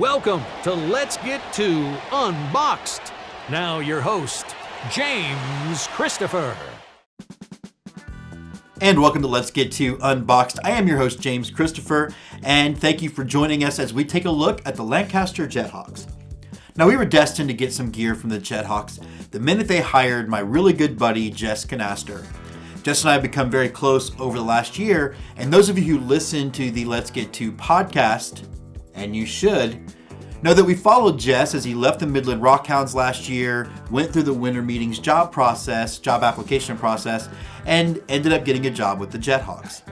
Welcome to Let's Get to Unboxed. Now your host, James Christopher. And welcome to Let's Get to Unboxed. I am your host, James Christopher, and thank you for joining us as we take a look at the Lancaster Jet Hawks. Now, we were destined to get some gear from the Jet Hawks the minute they hired my really good buddy, Jess Canaster. Jess and I have become very close over the last year, and those of you who listen to the Let's Get To podcast, and you should, know that we followed Jess as he left the Midland Rockhounds last year, went through the winter meetings job application process, and ended up getting a job with the Jet Hawks.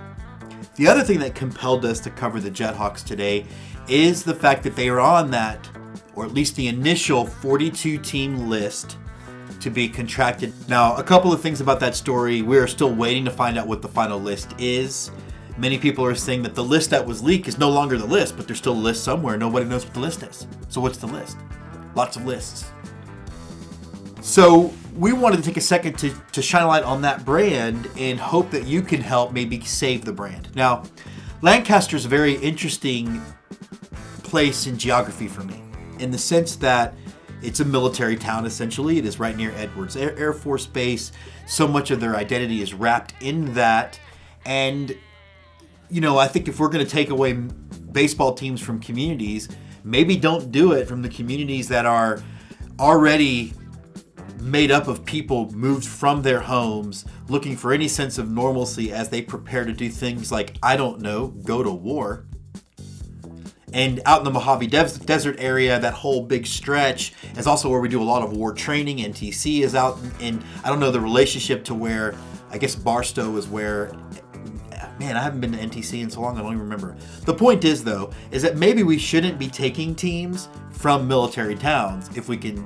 The other thing that compelled us to cover the Jet Hawks today is the fact that they are on that, or at least the initial 42-team list to be contracted. Now, a couple of things about that story. We are still waiting to find out what the final list is. Many people are saying that the list that was leaked is no longer the list, but there's still a list somewhere. Nobody knows what the list is. So what's the list? Lots of lists. So we wanted to take a second to shine a light on that brand and hope that you can help maybe save the brand. Now, Lancaster is a very interesting place in geography for me, in the sense that it's a military town, essentially. It is right near Edwards Air Force Base. So much of their identity is wrapped in that. And, you know, I think if we're going to take away baseball teams from communities, maybe don't do it from the communities that are already made up of people moved from their homes, looking for any sense of normalcy as they prepare to do things like, I don't know, go to war. And out in the Mojave Desert area, that whole big stretch is also where we do a lot of war training. NTC is out, and I don't know the relationship to where, I guess Barstow is where, man, I haven't been to NTC in so long, I don't even remember. The point is, though, is that maybe we shouldn't be taking teams from military towns if we can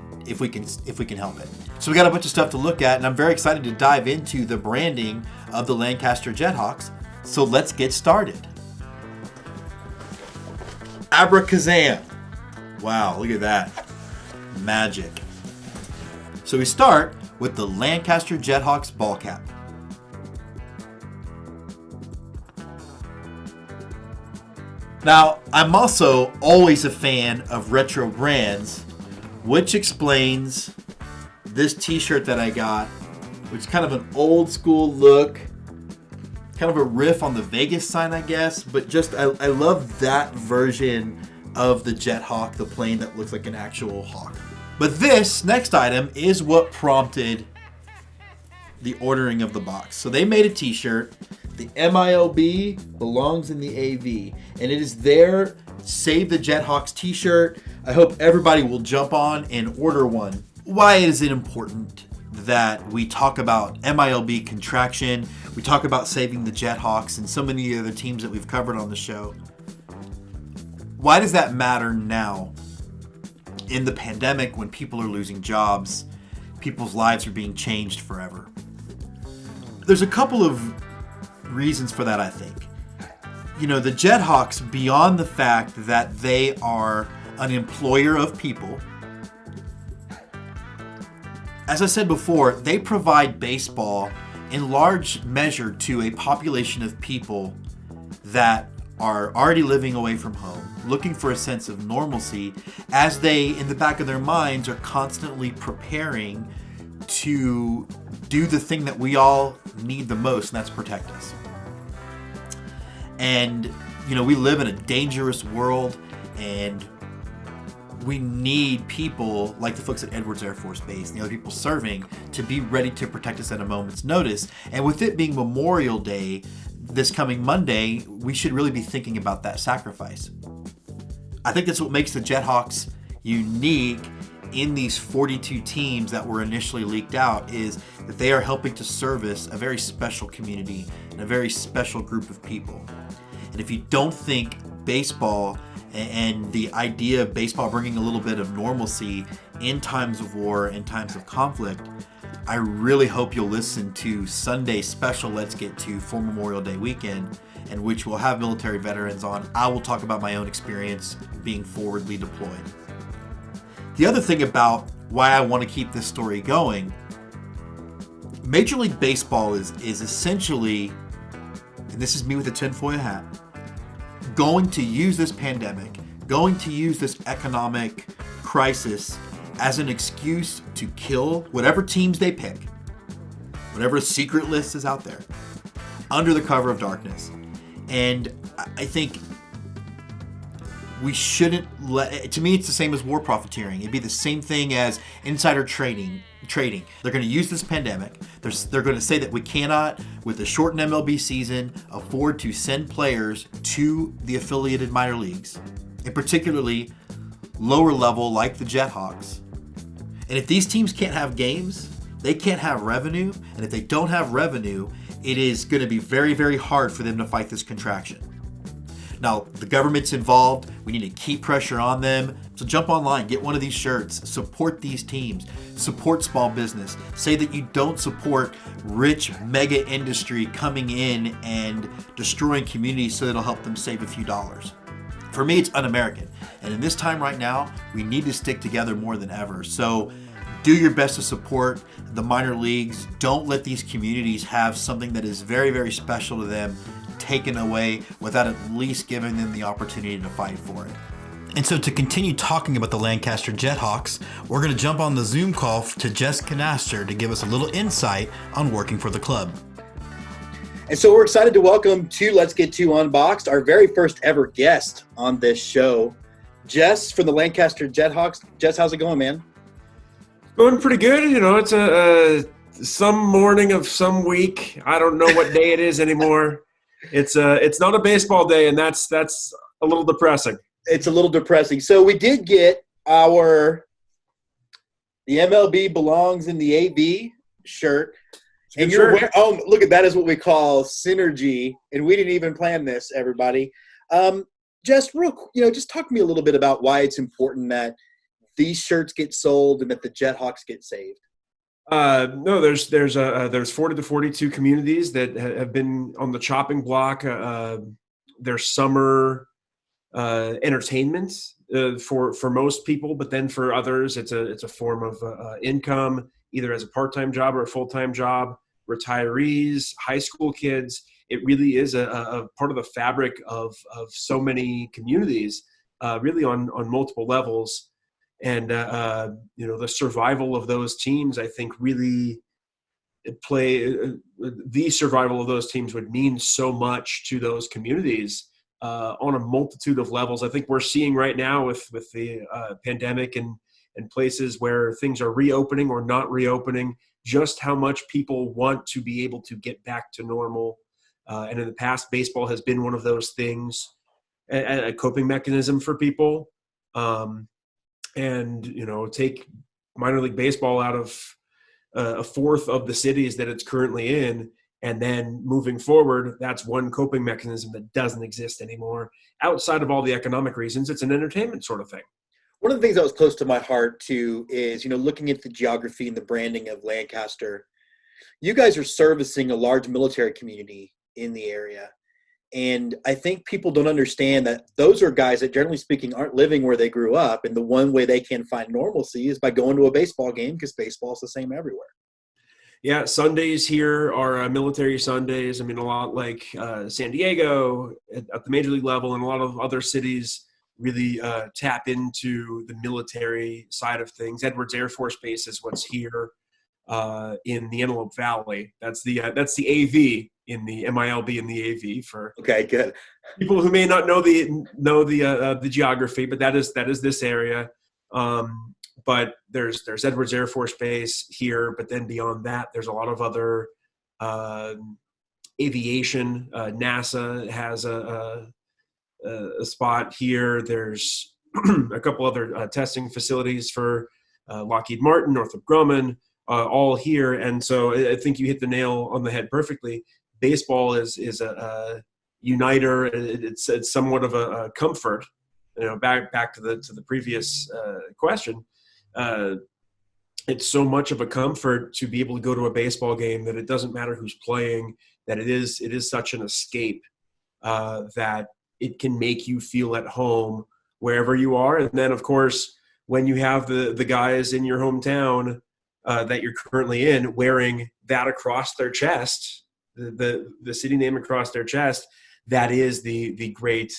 help it. So we got a bunch of stuff to look at, and I'm very excited to dive into the branding of the Lancaster Jet Hawks. So let's get started. Abracazam. Wow, look at that. Magic. So we start with the Lancaster Jet Hawks ball cap. Now, I'm also always a fan of retro brands, which explains this t-shirt that I got, which is kind of an old school look, kind of a riff on the Vegas sign, I guess, but just I love that version of the Jet Hawk, the plane that looks like an actual hawk. But this next item is what prompted the ordering of the box. So they made a t-shirt. The MILB belongs in the AV, and it is their Save the Jet Hawks t-shirt. I hope everybody will jump on and order one. Why is it important that we talk about MILB contraction, we talk about saving the Jet Hawks and so many other teams that we've covered on the show? Why does that matter now in the pandemic when people are losing jobs, people's lives are being changed forever? There's a couple of reasons for that, I think. You know, the Jet Hawks, beyond the fact that they are an employer of people, as I said before, they provide baseball in large measure to a population of people that are already living away from home, looking for a sense of normalcy, as they, in the back of their minds, are constantly preparing to do the thing that we all need the most, and that's protect us. And, you know, we live in a dangerous world, and we need people like the folks at Edwards Air Force Base and the other people serving to be ready to protect us at a moment's notice. And with it being Memorial Day this coming Monday, we should really be thinking about that sacrifice. I think that's what makes the Jet Hawks unique in these 42 teams that were initially leaked out, is that they are helping to service a very special community and a very special group of people. And if you don't think baseball and the idea of baseball bringing a little bit of normalcy in times of war and times of conflict, I really hope you'll listen to Sunday's special Let's Get To for Memorial Day weekend, in which we'll have military veterans on. I will talk about my own experience being forwardly deployed. The other thing about why I want to keep this story going, Major League Baseball is essentially, and this is me with a tinfoil hat, going to use this pandemic going to use this economic crisis as an excuse to kill whatever teams they pick, whatever secret list is out there, under the cover of darkness. And I think we shouldn't to me, it's the same as war profiteering. It'd be the same thing as insider trading. They're going to use this pandemic. They're going to say that we cannot, with a shortened MLB season, afford to send players to the affiliated minor leagues, and particularly lower level like the Jet Hawks. And if these teams can't have games, they can't have revenue. And if they don't have revenue, it is going to be very, very hard for them to fight this contraction. Now, the government's involved. We need to keep pressure on them. So jump online, get one of these shirts, support these teams, support small business. Say that you don't support rich mega industry coming in and destroying communities so it'll help them save a few dollars. For me, it's un-American. And in this time right now, we need to stick together more than ever. So do your best to support the minor leagues. Don't let these communities have something that is very, very special to them taken away without at least giving them the opportunity to fight for it. And so to continue talking about the Lancaster Jet Hawks, we're going to jump on the Zoom call to Jess Canaster to give us a little insight on working for the club. And so we're excited to welcome to Let's Get To Unboxed, our very first ever guest on this show, Jess from the Lancaster Jet Hawks. Jess, how's it going, man? Going pretty good. You know, it's some morning of some week. I don't know what day it is anymore. It's not a baseball day, and that's a little depressing. It's a little depressing. So we did get the MLB belongs in the AV shirt. And you're wearing, look at that is what we call synergy, and we didn't even plan this, everybody. Just talk to me a little bit about why it's important that these shirts get sold and that the Jet Hawks get saved. No, there's 40 to 42 communities that have been on the chopping block. There's summer entertainment for most people, but then for others, it's a form of income, either as a part-time job or a full-time job. Retirees, high school kids. It really is a part of the fabric of so many communities, really on multiple levels. And, the survival of those teams, I think, really the survival of those teams would mean so much to those communities on a multitude of levels. I think we're seeing right now with the pandemic and places where things are reopening or not reopening, just how much people want to be able to get back to normal. And in the past, baseball has been one of those things, a coping mechanism for people. Take minor league baseball out of a fourth of the cities that it's currently in, and then moving forward, that's one coping mechanism that doesn't exist anymore. Outside of all the economic reasons, it's an entertainment sort of thing. One of the things that was close to my heart, too, is, looking at the geography and the branding of Lancaster, you guys are servicing a large military community in the area. And I think people don't understand that those are guys that, generally speaking, aren't living where they grew up. And the one way they can find normalcy is by going to a baseball game, because baseball is the same everywhere. Yeah, Sundays here are military Sundays. I mean, a lot like San Diego at the major league level, and a lot of other cities really tap into the military side of things. Edwards Air Force Base is what's here in the Antelope Valley. That's the AV in the MILB and the AV for good people who may not know the geography, but that is this area. But there's Edwards Air Force Base here, but then beyond that, there's a lot of other aviation. NASA has a spot here. There's a couple other testing facilities for Lockheed Martin, Northrop Grumman, all here. And so I think you hit the nail on the head perfectly. Baseball is a uniter. It's somewhat of a comfort. Back to the previous question. It's so much of a comfort to be able to go to a baseball game that it doesn't matter who's playing. That it is such an escape that it can make you feel at home wherever you are. And then, of course, when you have the guys in your hometown that you're currently in wearing that across their chest, the city name across their chest, that is the great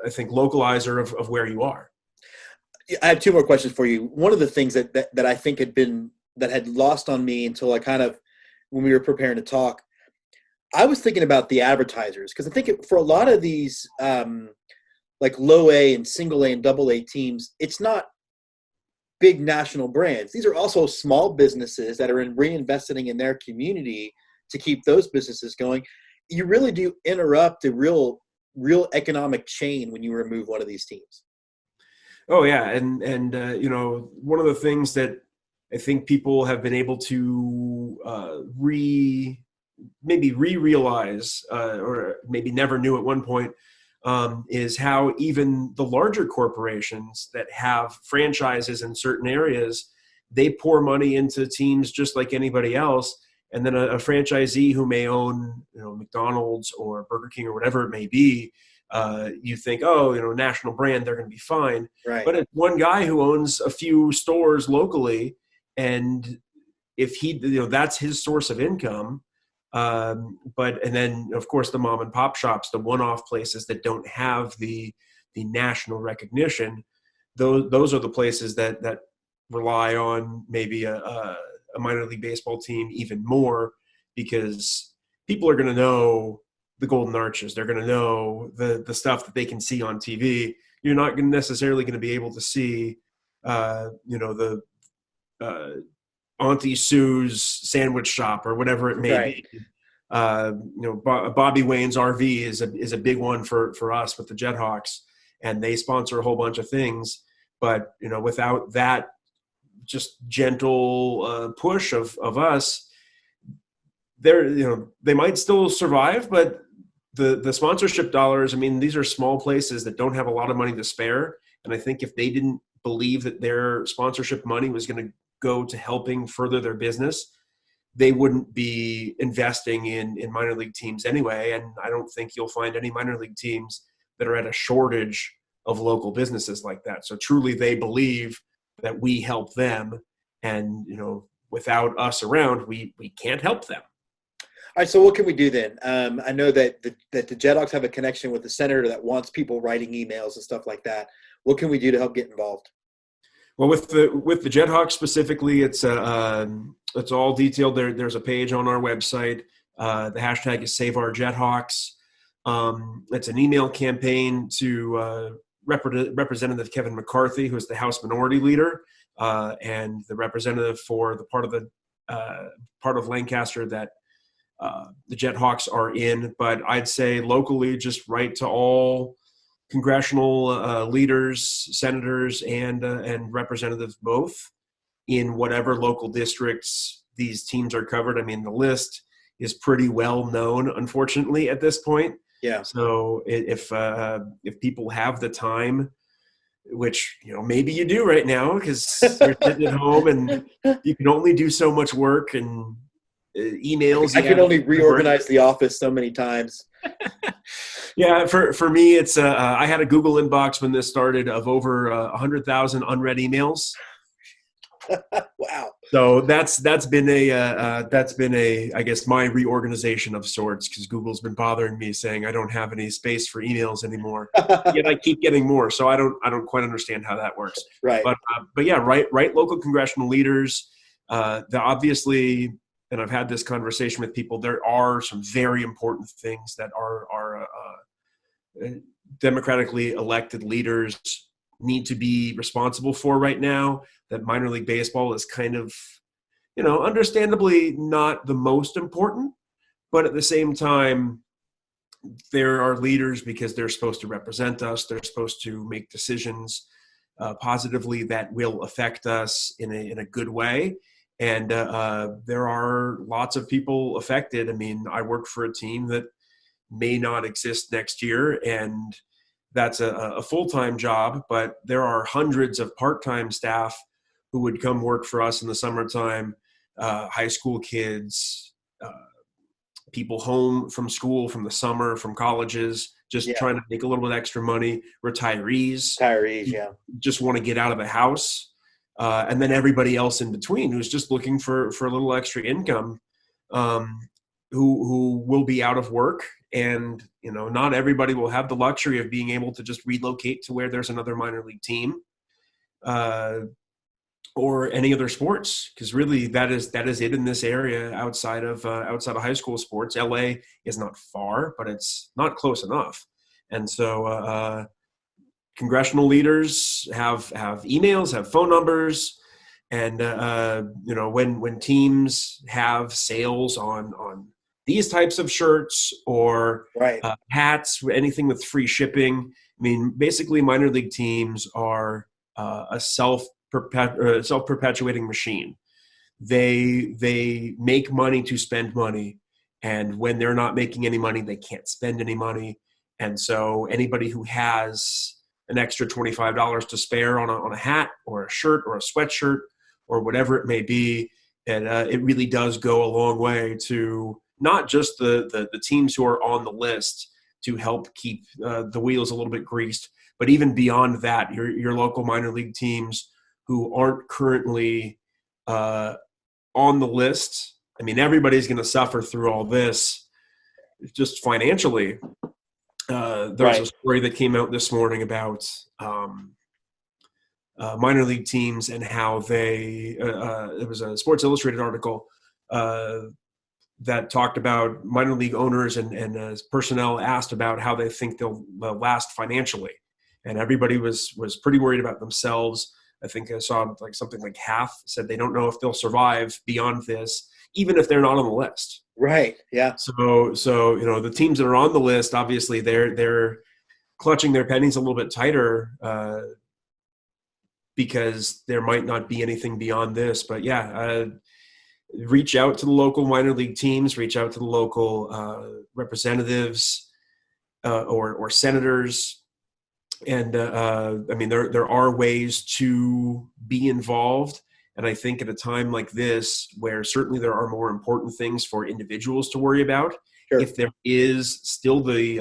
I think, localizer of where you are. I have two more questions for you. One of the things that I think had lost on me until I kind of, when we were preparing to talk, I was thinking about the advertisers, because I think for a lot of these like low A and single A and double A teams, it's not big national brands. These are also small businesses that are reinvesting in their community to keep those businesses going. You really do interrupt a real economic chain when you remove one of these teams. Oh yeah, and one of the things that I think people have been able to maybe re-realize, or maybe never knew at one point, is how even the larger corporations that have franchises in certain areas, they pour money into teams just like anybody else. And then a franchisee who may own, McDonald's or Burger King or whatever it may be, you think, national brand, they're going to be fine. Right. But it's one guy who owns a few stores locally, and if he, that's his source of income. And then of course the mom and pop shops, the one-off places that don't have the national recognition, those are the places that rely on maybe a minor league baseball team even more, because people are going to know the golden arches. They're going to know the stuff that they can see on TV. You're not necessarily going to be able to see, the Auntie Sue's sandwich shop or whatever it may Right. be. Bobby Wayne's RV is a big one for us with the Jet Hawks, and they sponsor a whole bunch of things. But without that just gentle push of us, they might still survive, but the sponsorship dollars, I mean, these are small places that don't have a lot of money to spare. And I think if they didn't believe that their sponsorship money was going to go to helping further their business, they wouldn't be investing in minor league teams anyway. And I don't think you'll find any minor league teams that are at a shortage of local businesses like that. So truly they believe that we help them, and without us around, we can't help them. All right, so what can we do then? I know that the Jet Hawks have a connection with the senator that wants people writing emails and stuff like that. What can we do to help get involved? Well, with the Jet Hawks specifically, it's all detailed. There's a page on our website. The hashtag is Save Our Jet Hawks. It's an email campaign to Representative Kevin McCarthy, who is the House Minority Leader, and the representative for the part of Lancaster that the Jet Hawks are in. But I'd say locally, just write to all congressional leaders, senators, and representatives both in whatever local districts these teams are covered. I mean, the list is pretty well known, unfortunately, at this point. Yeah. So if people have the time, which maybe you do right now because you're sitting at home and you can only do so much work and emails. I can only reorganize the office so many times. Yeah, for me, it's I had a Google inbox when this started of over 100,000 unread emails. Wow. So that's been a I guess my reorganization of sorts, because Google's been bothering me saying I don't have any space for emails anymore. Yet I keep getting more, so I don't quite understand how that works. Right. But yeah, right local congressional leaders. Obviously, and I've had this conversation with people, there are some very important things that are democratically elected leaders need to be responsible for right now, that minor league baseball is kind of, understandably not the most important, but at the same time, there are leaders because they're supposed to represent us. They're supposed to make decisions positively that will affect us in a good way. And there are lots of people affected. I mean, I work for a team that may not exist next year, and that's a full-time job, but there are hundreds of part-time staff who would come work for us in the summertime, high school kids, people home from school from the summer, from colleges, just trying to make a little bit extra money, retirees, yeah. just want to get out of the house. And then everybody else in between who's just looking for a little extra income, who will be out of work And, not everybody will have the luxury of being able to just relocate to where there's another minor league team, or any other sports, because really that is it in this area outside of high school sports. LA is not far, but it's not close enough. And so congressional leaders have emails, have phone numbers, and when teams have sales on these types of shirts or Right. Hats, anything with free shipping. I mean, basically minor league teams are a self-perpetuating machine. They make money to spend money, and when they're not making any money, they can't spend any money. And so anybody who has an extra $25 to spare on a hat or a shirt or a sweatshirt or whatever it may be, and it really does go a long way to not just the teams who are on the list to help keep the wheels a little bit greased, but even beyond that, your local minor league teams who aren't currently on the list. I mean, everybody's going to suffer through all this just financially. There's Right. a story that came out this morning about minor league teams and how they it was a Sports Illustrated article that talked about minor league owners and personnel asked about how they think they'll last financially. And everybody was pretty worried about themselves. I think I saw something like half said they don't know if they'll survive beyond this, even if they're not on the list. Right. Yeah. So the teams that are on the list, obviously they're clutching their pennies a little bit tighter because there might not be anything beyond this. But yeah, reach out to the local minor league teams, reach out to the local representatives or senators. And I mean, there are ways to be involved. And I think at a time like this, where certainly there are more important things for individuals to worry about, Sure. if there is still the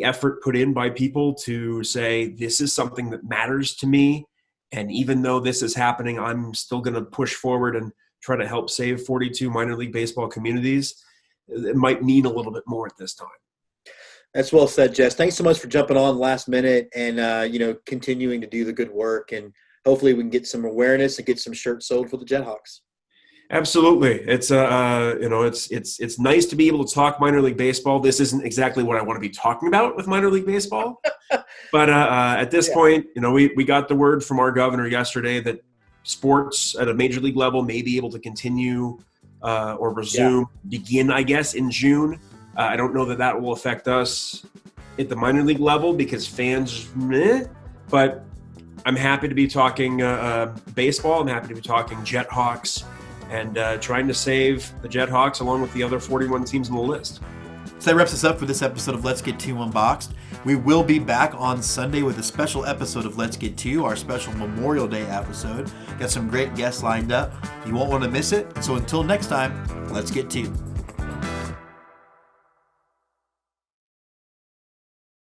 effort put in by people to say, this is something that matters to me, and even though this is happening, I'm still going to push forward and try to help save 42 minor league baseball communities, it might mean a little bit more at this time. That's well said, Jess. Thanks so much for jumping on last minute and continuing to do the good work, and hopefully we can get some awareness and get some shirts sold for the Jet Hawks. Absolutely. It's it's nice to be able to talk minor league baseball. This isn't exactly what I want to be talking about with minor league baseball, but at this point, we got the word from our governor yesterday that sports at a major league level may be able to continue or resume, begin, I guess, in June. I don't know that will affect us at the minor league level because fans, but I'm happy to be talking baseball. I'm happy to be talking Jet Hawks and trying to save the Jet Hawks along with the other 41 teams on the list. So that wraps us up for this episode of Let's Get 2 Unboxed. We will be back on Sunday with a special episode of Let's Get 2, our special Memorial Day episode. Got some great guests lined up. You won't want to miss it. So until next time, let's get 2.